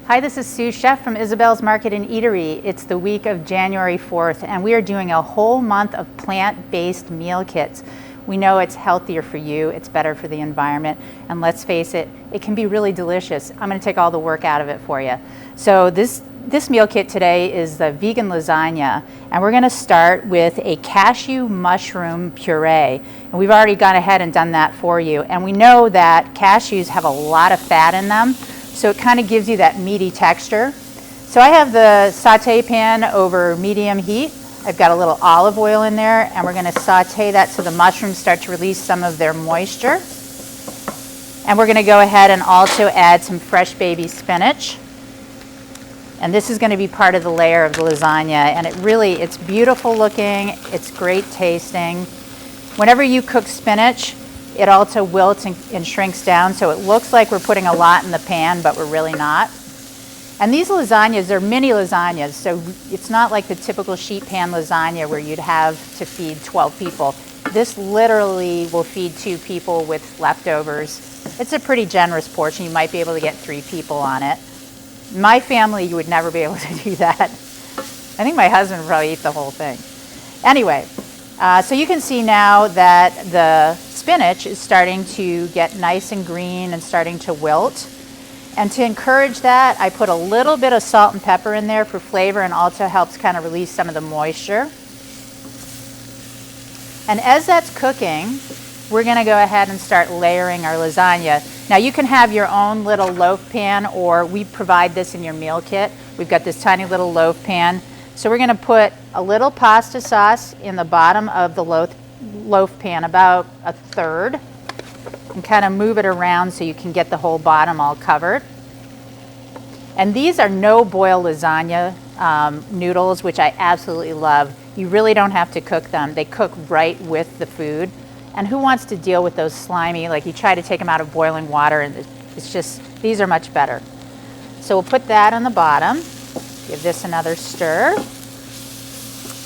Hi, this is SueChef from Isabel's Market and Eatery. It's the week of January 4th, and we are doing a whole month of plant-based meal kits. We know it's healthier for you, it's better for the environment, and let's face it, it can be really delicious. I'm going to take all the work out of it for you. So this meal kit today is the vegan lasagna, and we're going to start with a cashew mushroom puree. And we've already gone ahead and done that for you, and we know that cashews have a lot of fat in them, so it kind of gives you that meaty texture. So I have the saute pan over medium heat. I've got a little olive oil in there, and we're going to saute that so the mushrooms start to release some of their moisture. And we're going to go ahead and also add some fresh baby spinach. And this is going to be part of the layer of the lasagna, and it's beautiful looking, it's great tasting. Whenever you cook spinach, it also wilts and shrinks down, so it looks like we're putting a lot in the pan, but we're really not. And these lasagnas, they're mini lasagnas, so it's not like the typical sheet pan lasagna where you'd have to feed 12 people. This literally will feed 2 people with leftovers. It's a pretty generous portion. You might be able to get 3 people on it. My family, you would never be able to do that. I think my husband would probably eat the whole thing. Anyway, so you can see now that the spinach is starting to get nice and green and starting to wilt. And to encourage that, I put a little bit of salt and pepper in there for flavor, and also helps kind of release some of the moisture. And as that's cooking, we're going to go ahead and start layering our lasagna. Now you can have your own little loaf pan, or we provide this in your meal kit. We've got this tiny little loaf pan. So we're going to put a little pasta sauce in the bottom of the loaf pan, about a third, and kind of move it around so you can get the whole bottom all covered. And these are no-boil lasagna noodles, which I absolutely love. You really don't have to cook them. They cook right with the food. And who wants to deal with those slimy, like you try to take them out of boiling water, and it's just, these are much better. So we'll put that on the bottom, give this another stir,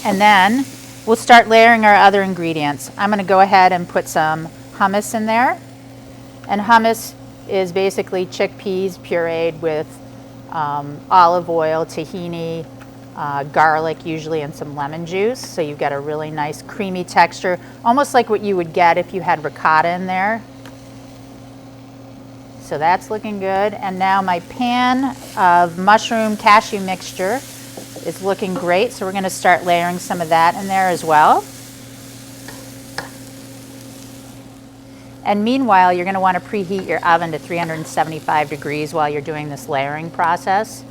and then we'll start layering our other ingredients. I'm going to go ahead and put some hummus in there. And hummus is basically chickpeas pureed with olive oil, tahini, garlic usually, and some lemon juice. So you've got a really nice creamy texture, almost like what you would get if you had ricotta in there. So that's looking good. And now my pan of mushroom cashew mixture is looking great. So we're going to start layering some of that in there as well. And meanwhile, you're going to want to preheat your oven to 375 degrees while you're doing this layering process.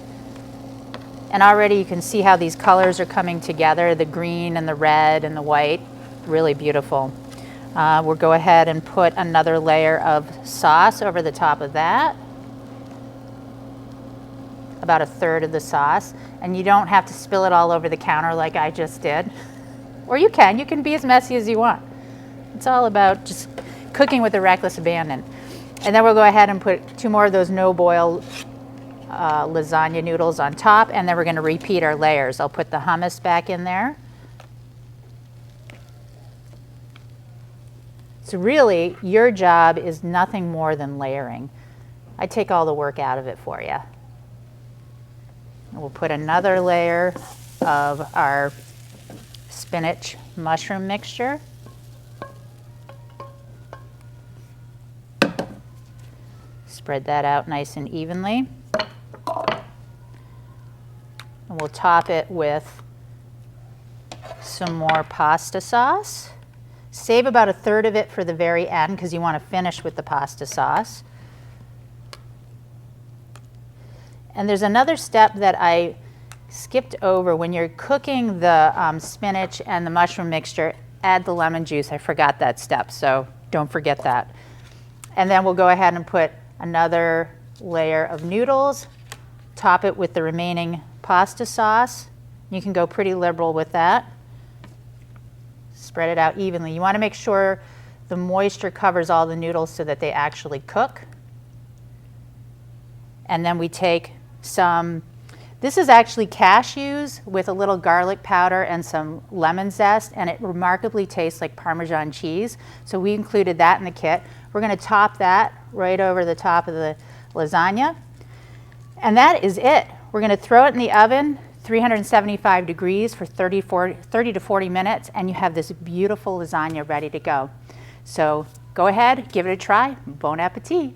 And already you can see how these colors are coming together, the green and the red and the white, really beautiful. We'll go ahead and put another layer of sauce over the top of that, about a third of the sauce. And you don't have to spill it all over the counter like I just did. Or you can be as messy as you want. It's all about just cooking with a reckless abandon. And then we'll go ahead and put 2 more of those no-boil lasagna noodles on top, and then we're going to repeat our layers. I'll put the hummus back in there. So really, your job is nothing more than layering. I take all the work out of it for you. And we'll put another layer of our spinach mushroom mixture. Spread that out nice and evenly. And we'll top it with some more pasta sauce. Save about a third of it for the very end because you want to finish with the pasta sauce. And there's another step that I skipped over. When you're cooking the spinach and the mushroom mixture, add the lemon juice. I forgot that step, so don't forget that. And then we'll go ahead and put another layer of noodles, top it with the remaining pasta sauce. You can go pretty liberal with that. Spread it out evenly. You want to make sure the moisture covers all the noodles so that they actually cook. And then we take some, this is actually cashews with a little garlic powder and some lemon zest, and it remarkably tastes like Parmesan cheese. So we included that in the kit. We're going to top that right over the top of the lasagna. And that is it. We're going to throw it in the oven, 375 degrees for 30 to 40 minutes, and you have this beautiful lasagna ready to go. So go ahead, give it a try. Bon appetit.